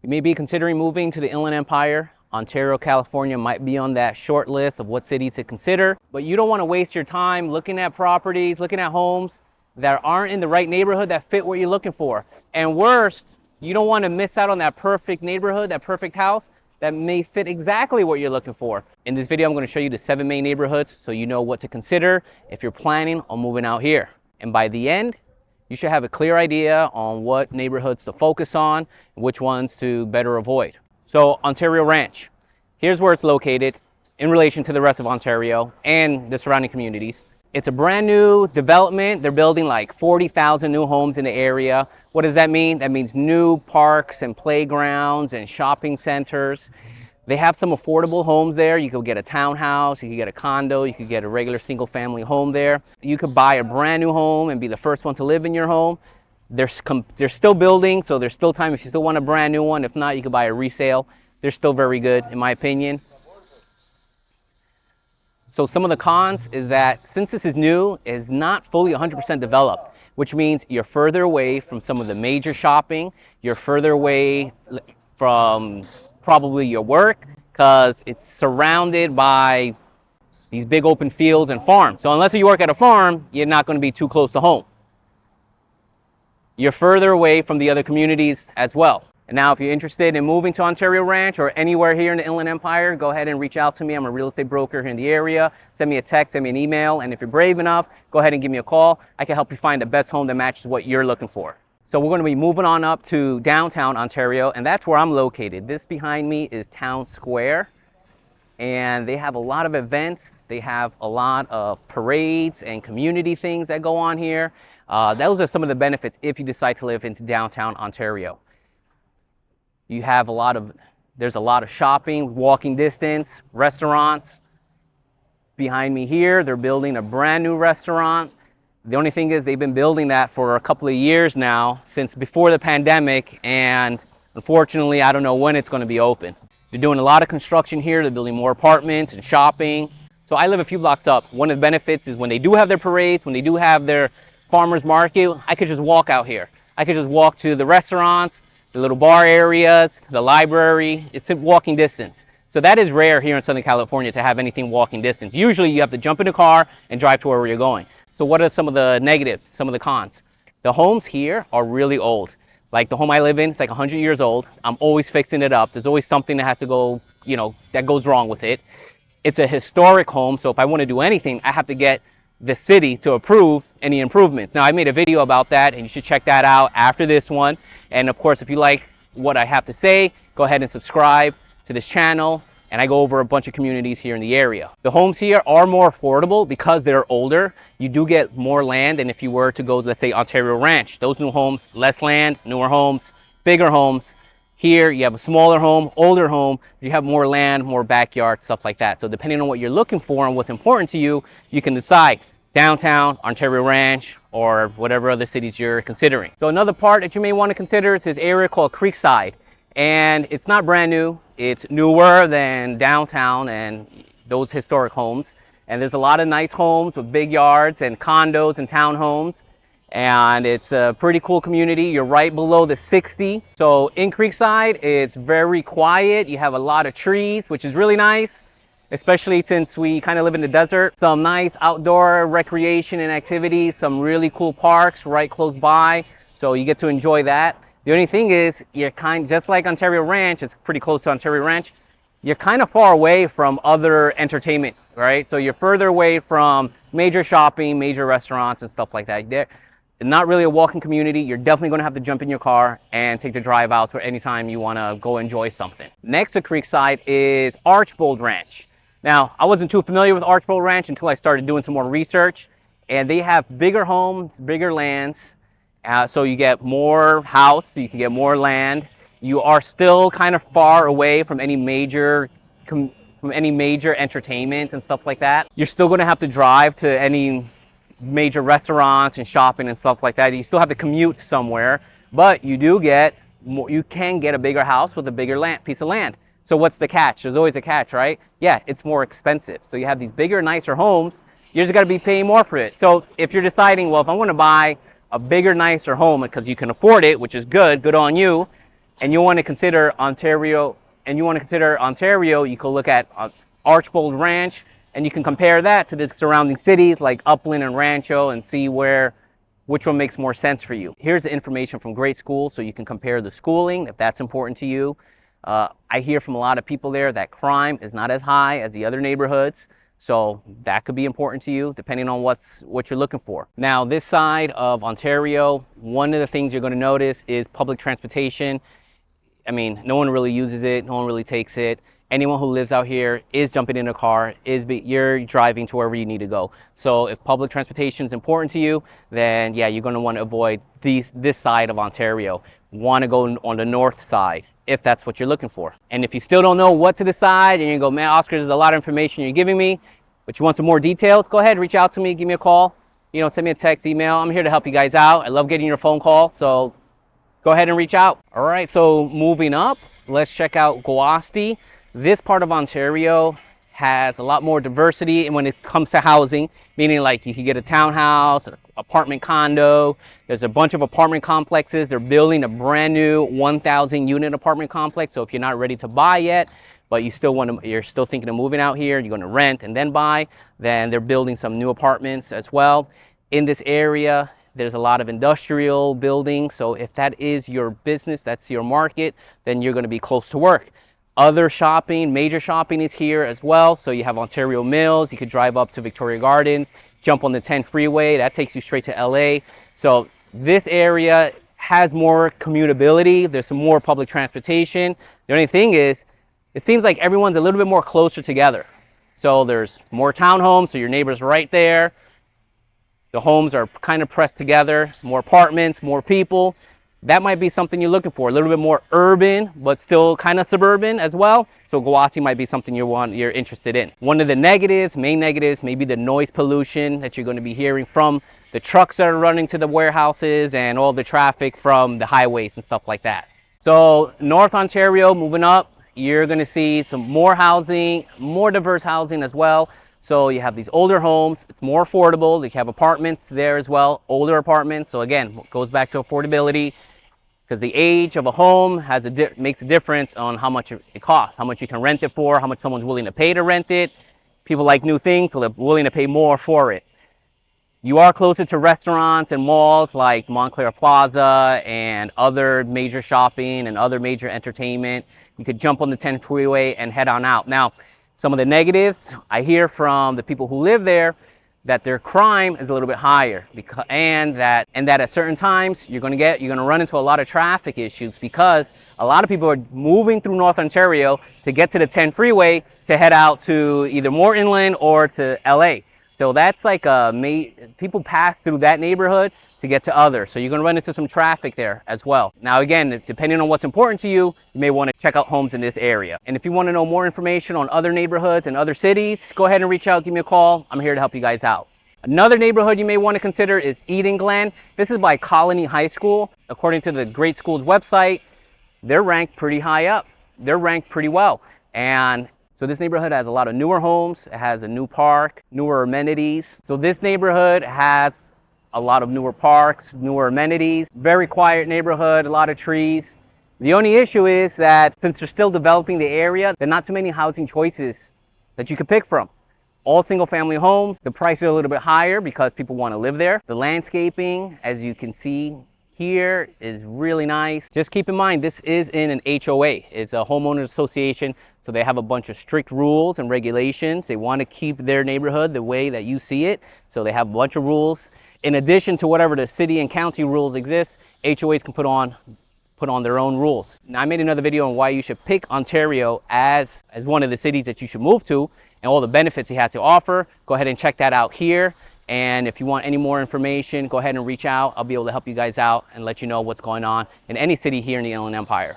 You may be considering moving to the Inland Empire. Ontario, California might be on that short list of what cities to consider, but you don't want to waste your time looking at properties, looking at homes that aren't in the right neighborhood that fit what you're looking for. And worst, you don't want to miss out on that perfect neighborhood, that perfect house that may fit exactly what you're looking for. In this video, I'm going to show you the 7 main neighborhoods so you know what to consider if you're planning on moving out here. And by the end, you should have a clear idea on what neighborhoods to focus on and which ones to better avoid. So Ontario Ranch, here's where it's located in relation to the rest of Ontario and the surrounding communities. It's a brand new development. They're building like 40,000 new homes in the area. What does that mean? That means new parks and playgrounds and shopping centers. They have some affordable homes there. You could get a townhouse, you could get a condo, you could get a regular single family home there. You could buy a brand new home and be the first one to live in your home. They're still building, so there's still time if you still want a brand new one. If not, you could buy a resale. They're still very good, in my opinion. So some of the cons is that since this is new, it's not fully 100% developed, which means you're further away from some of the major shopping. You're further away from probably your work because it's surrounded by these big open fields and farms. So unless you work at a farm, you're not going to be too close to home. You're further away from the other communities as well. And now if you're interested in moving to Ontario Ranch or anywhere here in the Inland Empire, go ahead and reach out to me. I'm a real estate broker here in the area. Send me a text, send me an email, and if you're brave enough, go ahead and give me a call. I can help you find the best home that matches what you're looking for. So we're going to be moving on up to downtown Ontario, and that's where I'm located. This behind me is Town Square, and they have a lot of events. They have a lot of parades and community things that go on here. Those are some of the benefits if you decide to live into downtown Ontario. You have there's a lot of shopping, walking distance, restaurants. Behind me here, they're building a brand new restaurant. The only thing is they've been building that for a couple of years now, since before the pandemic, and unfortunately, I don't know when it's going to be open. They're doing a lot of construction here. They're building more apartments and shopping. So I live a few blocks up. One of the benefits is when they do have their parades, when they do have their farmers market, I could just walk out here. I could just walk to the restaurants, the little bar areas, the library. It's a walking distance. So that is rare here in Southern California to have anything walking distance. Usually you have to jump in a car and drive to where you're going. So what are some of the negatives, some of the cons? The homes here are really old. Like the home I live in, it's like 100 years old. I'm always fixing it up. There's always something that has to go, that goes wrong with it. It's a historic home, so if I want to do anything, I have to get the city to approve any improvements. Now, I made a video about that, and you should check that out after this one. And of course, if you like what I have to say, go ahead and subscribe to this channel. And I go over a bunch of communities here in the area. The homes here are more affordable because they're older. You do get more land than if you were to go, let's say, Ontario Ranch. Those new homes, less land, newer homes, bigger homes. Here, you have a smaller home, older home. You have more land, more backyard, stuff like that. So depending on what you're looking for and what's important to you, you can decide downtown, Ontario Ranch, or whatever other cities you're considering. So another part that you may want to consider is this area called Creekside. And it's not brand new. It's newer than downtown and those historic homes. And there's a lot of nice homes with big yards and condos and townhomes. And it's a pretty cool community. You're right below the 60. So in Creekside, it's very quiet. You have a lot of trees, which is really nice, especially since we kind of live in the desert. Some nice outdoor recreation and activities, some really cool parks right close by. So you get to enjoy that. The only thing is, you're just like Ontario Ranch, it's pretty close to Ontario Ranch, you're kind of far away from other entertainment, right? So you're further away from major shopping, major restaurants and stuff like that. They're not really a walking community. You're definitely going to have to jump in your car and take the drive out to anytime you want to go enjoy something. Next to Creekside is Archbold Ranch. Now, I wasn't too familiar with Archbold Ranch until I started doing some more research, and they have bigger homes, bigger lands. So you get more house, you can get more land. You are still kind of far away from any major entertainment and stuff like that. You're still going to have to drive to any major restaurants and shopping and stuff like that. You still have to commute somewhere, but you can get a bigger house with a bigger piece of land. So what's the catch? There's always a catch, right? Yeah, it's more expensive. So you have these bigger, nicer homes. You're just going to be paying more for it. So if you're deciding, well, if I'm going to buy a bigger, nicer home because you can afford it, which is good on you, and you want to consider Ontario, you can look at Archbold Ranch, and you can compare that to the surrounding cities like Upland and Rancho and see which one makes more sense for you. Here's the information from great schools so you can compare the schooling if that's important to you. I hear from a lot of people there that crime is not as high as the other neighborhoods, so that could be important to you depending on what you're looking for. Now, this side of Ontario, one of the things you're going to notice is public transportation. I mean, no one really uses it, no one really takes it. Anyone who lives out here is jumping in a car, you're driving to wherever you need to go. So if public transportation is important to you, then yeah, you're going to want to avoid this side of Ontario. Want to go on the north side if that's what you're looking for. And if you still don't know what to decide and you go, man, Oscar, there's a lot of information you're giving me, but you want some more details, go ahead, reach out to me, give me a call, send me a text, email. I'm here to help you guys out. I love getting your phone call, so go ahead and reach out. All right, so moving up, let's check out Gwaste. This part of Ontario has a lot more diversity when it comes to housing, meaning like you can get a townhouse, an apartment condo. There's a bunch of apartment complexes. They're building a brand new 1,000 unit apartment complex. So if you're not ready to buy yet, but you're still thinking of moving out here, you're going to rent and then buy, then they're building some new apartments as well. In this area, there's a lot of industrial buildings. So if that is your business, that's your market, then you're going to be close to work. Other shopping, major shopping is here as well. So you have Ontario Mills, you could drive up to Victoria Gardens, jump on the 10 freeway, that takes you straight to LA. So this area has more commutability, there's some more public transportation. The only thing is, it seems like everyone's a little bit more closer together. So there's more townhomes, so your neighbor's right there. The homes are kind of pressed together, more apartments, more people. That might be something you're looking for, a little bit more urban, but still kind of suburban as well. So Gwaste might be something you're interested in. One of the main negatives, may be the noise pollution that you're going to be hearing from the trucks that are running to the warehouses and all the traffic from the highways and stuff like that. So North Ontario, moving up, you're going to see some more housing, more diverse housing as well. So you have these older homes, it's more affordable. You have apartments there as well, older apartments. So again, it goes back to affordability, because the age of a home makes a difference on how much it costs, how much you can rent it for, how much someone's willing to pay to rent it. People like new things, so they're willing to pay more for it. You are closer to restaurants and malls like Montclair Plaza and other major shopping and other major entertainment. You could jump on the 10 freeway and head on out. Now, some of the negatives, I hear from the people who live there that their crime is a little bit higher, and that at certain times you're going to run into a lot of traffic issues, because a lot of people are moving through North Ontario to get to the 10 freeway to head out to either more inland or to LA. So that's like people pass through that neighborhood to get to others. So you're going to run into some traffic there as well. Now again, depending on what's important to you, you may want to check out homes in this area. And if you want to know more information on other neighborhoods and other cities, go ahead and reach out, give me a call. I'm here to help you guys out. Another neighborhood you may want to consider is Eden Glen. This is by Colony High School. According to the Great Schools website, they're ranked pretty high up. They're ranked pretty well. And so this neighborhood has a lot of newer homes. It has a new park, newer amenities. So this neighborhood has a lot of newer parks, newer amenities, very quiet neighborhood, a lot of trees. The only issue is that since they're still developing the area, there are not too many housing choices that you could pick from. All single family homes, the prices are a little bit higher because people want to live there. The landscaping, as you can see here, is really nice. Just keep in mind, this is in an HOA. It's a homeowners association, so they have a bunch of strict rules and regulations. They want to keep their neighborhood the way that you see it, so they have a bunch of rules. In addition to whatever the city and county rules exist, HOAs can put on their own rules. Now, I made another video on why you should pick Ontario as one of the cities that you should move to and all the benefits it has to offer. Go ahead and check that out here. And if you want any more information, go ahead and reach out. I'll be able to help you guys out and let you know what's going on in any city here in the Inland Empire.